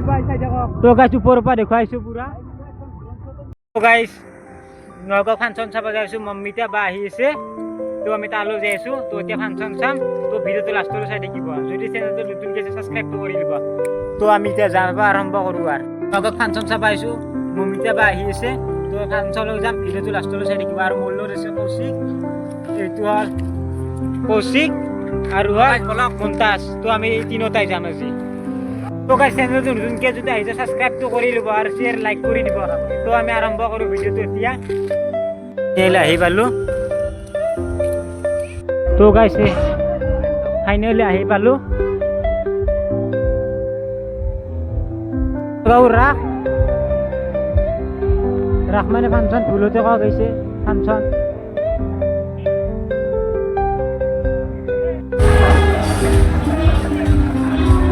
তো গাইছ ওপৰৰ পৰা দেখুৱাইছোঁ পুৰা। তো গাইছ নগাঁও ফাংচন চাব যাইছোঁ, মম্মিতা বা আহি আছে। তো আমি তালৈ যাই আছোঁ। তো এতিয়া ফাংচন চাম। তো ভিডিঅ'টো লাষ্টলৈ চাই থাকিব। যদি চেনেলটো নতুনকৈ ছাবস্ক্ৰাইব কৰি দিব। তো আমি এতিয়া যাব আৰম্ভ কৰোঁ আৰু নগাঁও ফাংচন চাব আহিছোঁ, মম্মিতা বা আহি আছে। তো ফাংচনলৈ যাম, ভিডিঅ'টো লাষ্টলৈ চাই থাকিব। আৰু মোৰ লগত আছে কৌশিক, এইটো হ'ল কৌশিক আৰু হ'ল মন্তাজ। তো আমি এই তিনিওটাই যাম আজি। তো গাইছ চেনেলটো নতুনকৈ যদি আহিছে ছাবস্ক্ৰাইবটো কৰি ল'ব আৰু শ্বেয়াৰ লাইক কৰি দিব। তো আমি আৰম্ভ কৰোঁ ভিডিঅ'টো এতিয়া। আহি পালোঁ। তো গাইছ ফাইনেলি আহি পালোঁ। ৰাস ৰাস মানে ফাংচন ভুলতে কোৱা গৈছে ফাংচন।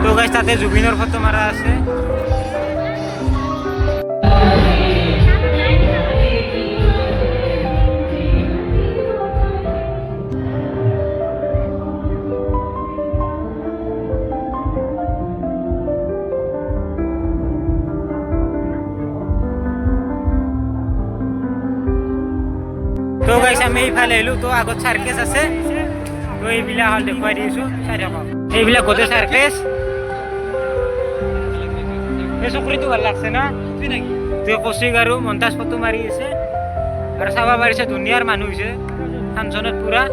তো গাইছ তাতে জুবিনৰ ফটো মাৰা আছে। তো গাইছ আমি এইফালে আহিলোঁ। তো আগত চাৰ্কেছ আছে। তো এইবিলাক হ'ল দেখুৱাই দিছোঁ, চাই থাকক। এইবিলাক গোটেই চাৰ্কেছ। এই চকৰিটো ভাল লাগছে না? তো কৌশিক আৰু মন্তাজ ফটো মাৰি আছে আৰু চাব পাৰিছে ধুনীয়াৰ মানুহ হৈছে ফাংচনত পুৰা।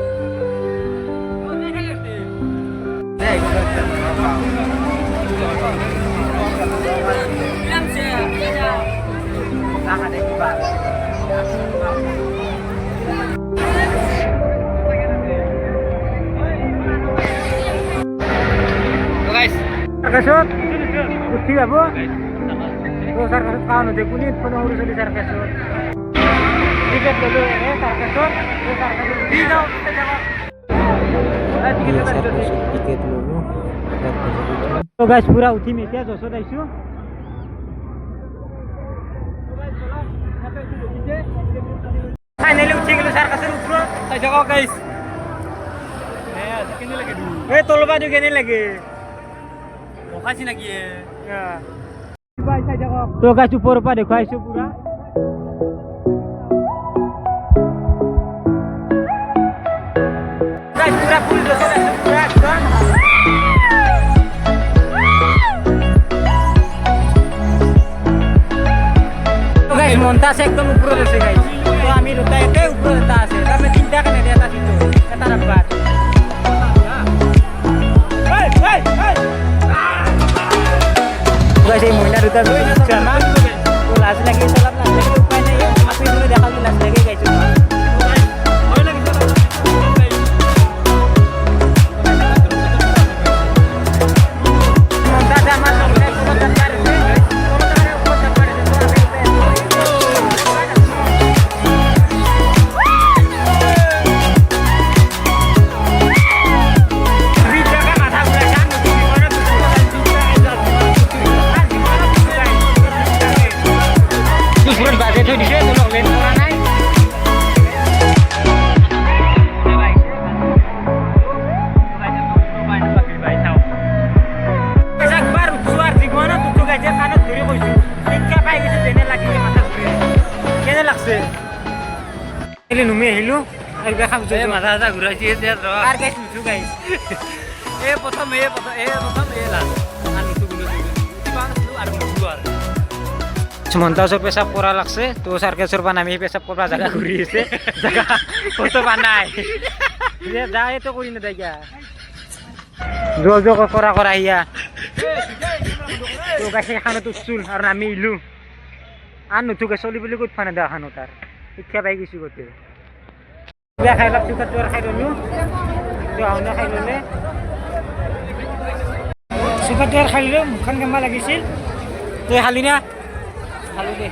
Sarkasot, uthi abo. To sarkasot kaano de kunit pano huru sali sarkasot. Tiket dulu sarkasot, sarkasot. Di daw, tiket dulu. To guys pura uthi me kya doso daisu. Finally uthi gelo sarkasot upro. Sa jago guys. Kene lagi dulu. Tolba ju kene lagi. Kasih lagi ya. তো গাইছ ওপৰৰ পৰা দেখুৱাইছোঁ পুৰা। গাইছ পুৰা ফুল দেখুৱাইছোঁ পুৰা একদম। তো গাইছ মন্তাজ একদম ওপৰত আছে গাইছ। তো আমি দুটা একে ওপৰত এটা আছে। আমি তিনিটা কেনে এটা দিছো এটা number. Guys, ini muina duta sama. Lalas lagi salam lagi lupa nih. Aku dulu dah kali lalas lagi guys cuma. নুমি আহিলোঁ আৰু খাম মাথা চাথা ঘূৰাইছে আৰু গাইছ নুঠো গাইছ। প্ৰথম মন্তাজৰ পেচাব কৰা লাগছে। তো চাৰ্কেছৰ পৰা নামি পেচাব কৰা জেগা ঘূৰি আছে, জেগা ফটো বনাই যায়তো কৰি নেদাই যোগ কৰা ইয়া। তো গাইছে এখানত উঠছোল আৰু নামি আহিলোঁ আৰু নুঠোকে চলি বুলি ক'ত ফানে দা খানো তাৰ শিক্ষা পাই গৈছোঁ গোটেই। খাই অলপ চুকাটো আৰু খাই ল'লোঁ। আহোঁনে খাই ল'লে চুকাটো আৰু খাই ল'লোঁ। মুখখন কেম্বা লাগিছিল। তই খালি না? খালোঁ দে।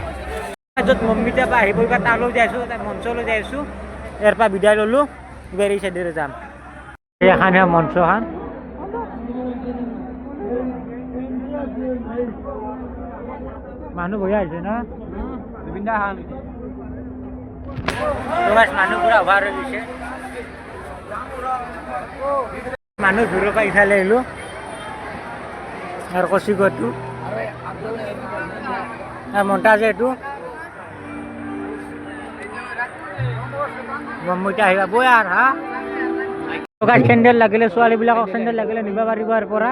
য'ত মম্মিতা বা আহিব এইবাৰ তালৈ যাই আছোঁ, মঞ্চলৈ যাই আছোঁ। ইয়াৰ পৰা বিদায় ল'লোঁ। গাড়ী চাইডেৰে যাম। এইখান মঞ্চখন মানুহ বহি আহিছে না জুবিনদা খান। মানুহ পুৰা অভাৰ হৈ গৈছে। মানুহ ঘূৰৰ পৰা ইফালে আহিলোঁ আৰু কৌশিকতো মন্টাজ এইটো মম্মুটা আহিবা বৈ আৰু হা চেণ্ডেল লাগিলে ছোৱালীবিলাকক চেণ্ডেল লাগিলে নিব পাৰিব ইয়াৰ পৰা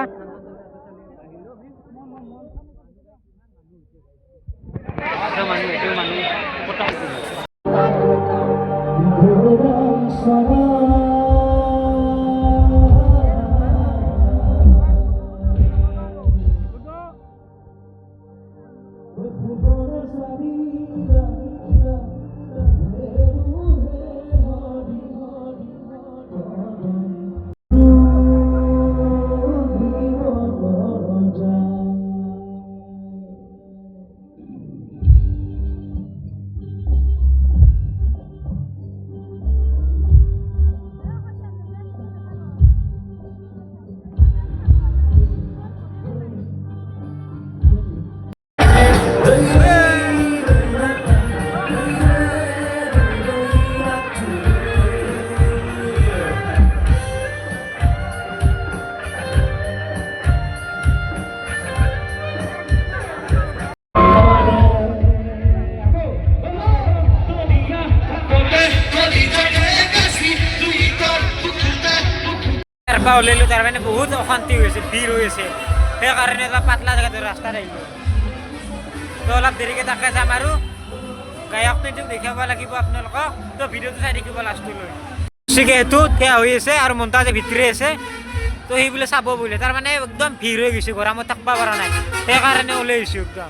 ওলাইলো তাৰ মানে বহুত অশান্তি হৈ আছে ভিৰ হৈ আছে সেইকাৰণে অলপ পাতলা জেগাত ৰাস্তাত আহিলোঁ তো অলপ দেৰিকৈ তাকে যাম আৰু গায়কটো দেখাব লাগিব আপোনালোকক তো ভিডিঅ'টো চাই দেখিব লাষ্টলৈ গতিকে সেইটো থিয় হৈ আছে আৰু মন্টাজে ভিতৰি আছে তো সি বোলে চাব বোলে তাৰমানে একদম ভিৰ হৈ গৈছে গৰমত থাকিব পৰা নাই সেইকাৰণে ওলাই আহিছোঁ একদম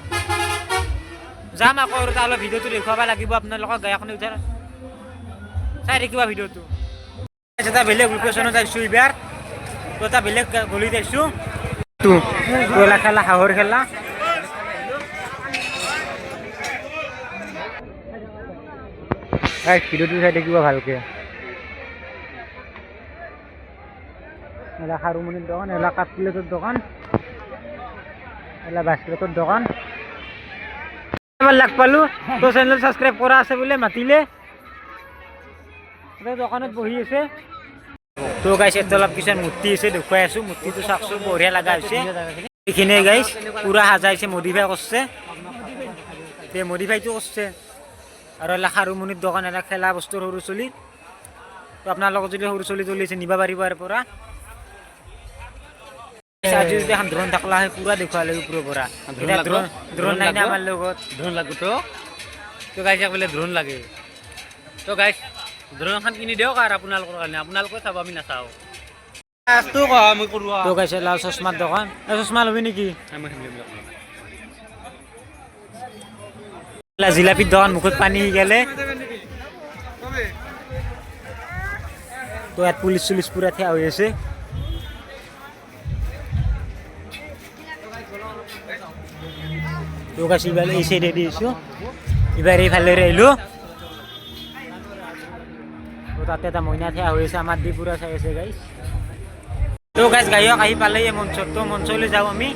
যাম আকৌ আৰু তাৰ ভিডিঅ'টো দেখুৱাব লাগিব আপোনালোকক গায়কনে উঠাৰ চাই দেখিবা ভিডিঅ'টো এটা বেলেগ লোকেশ্যনত আহিছোঁ এইবাৰ তো এটা বেলেগ গলিত আহিছোঁ তোলা খেলা হাঁহৰ খেলা ভিডিঅ'টো চাই দেখিব ভালকৈ এলা খাৰুমণিৰ দোকান এলা কাঠপ্লেটৰ দোকান এলা বাস্কেটৰ দোকান এবাৰ লাগ পালোঁ তো চেনেল ছাবস্ক্ৰাইব কৰা আছে বোলে মাতিলে দোকানত বহি আছে তো গাইছ এত অলপ কিছুমান মূৰ্তি আছে দেখুৱাই আছোঁ মূৰ্তিটো চাওকচোন বঢ়িয়া লগা হৈছে এইখিনিয়ে গাইছ পূৰা সাজাইছে মডিফাই কৰিছে তে মডিফাইটো কৰিছে আৰু এলা খাৰুমণিৰ দোকান এলা খেলা বস্তুৰ সৰু চলি তো আপোনালোকক যদি সৰু চলি চলিছে নিব পাৰিব ইয়াৰ পৰা আজি যদি এখন ড্ৰোন থাকলা হয় পুৰা দেখুৱাই লাগিব ওপৰৰ পৰা ড্ৰোন নাই না আমাৰ লগত ড্ৰোন লাগো তো গাইছ বোলে ড্ৰোন লাগে তো গাইছ ড্ৰোন এখন কিনি দিয়ক আৰু আপোনালোকৰ কাৰণে আপোনালোকে চাব আমি নাচাওঁ তো গাইছ লাল চশমাৰ দোকান চশমা ল'বি নেকি জিলাপিৰ দোকান মুখত পানী গেলে তো ইয়াত পুলিচ চুলিচ পুৰা থিয় হৈ আছে তো গাইছ এইবাৰ এই চাইডে দিছোঁ এইবাৰ এইফালে আহিলোঁ তো তাতে এটা মইনা থিয়া হৈ আছে আমাৰ দি পুৰা চাই আছে গাইছ তো গাইছ গায়ক আহি পালেই মঞ্চত তো মঞ্চলৈ যাওঁ আমি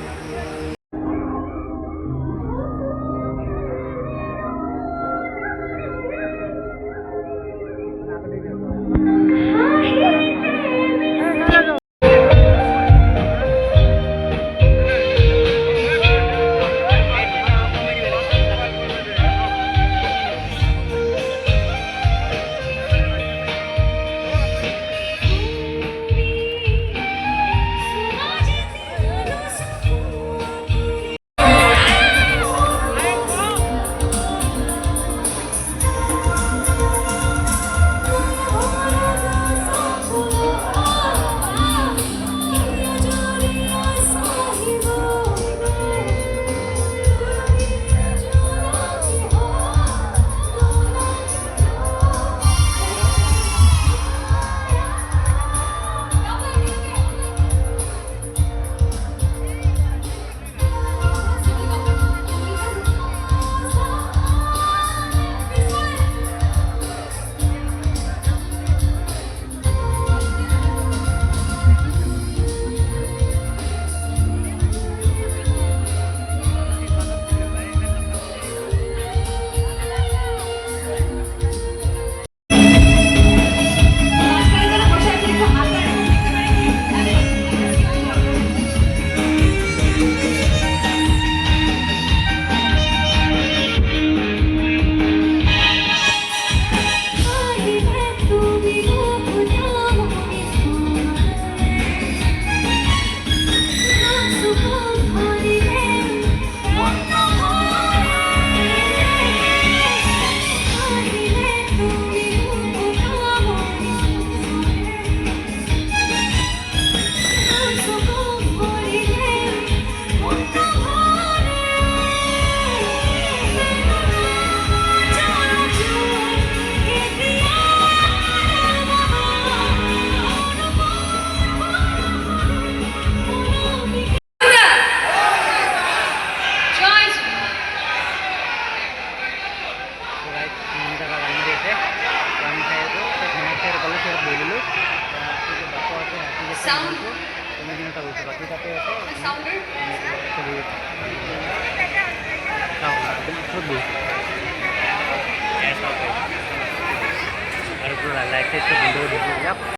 দিলোঁ আৰু পুৰা লাইট চাইটটো বন্ধ কৰি দিছোঁ ইয়াক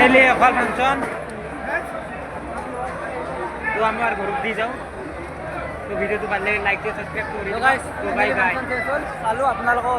ফাইনালি অকল ফাংচন তো আমি আৰ ঘৰত দি যাওঁ তো ভিডিওটো ভাল লাগিলে লাইক দিয়ে সাবস্ক্ৰাইব কৰি দিবা তো বাই বাই চালো আপোনালোকক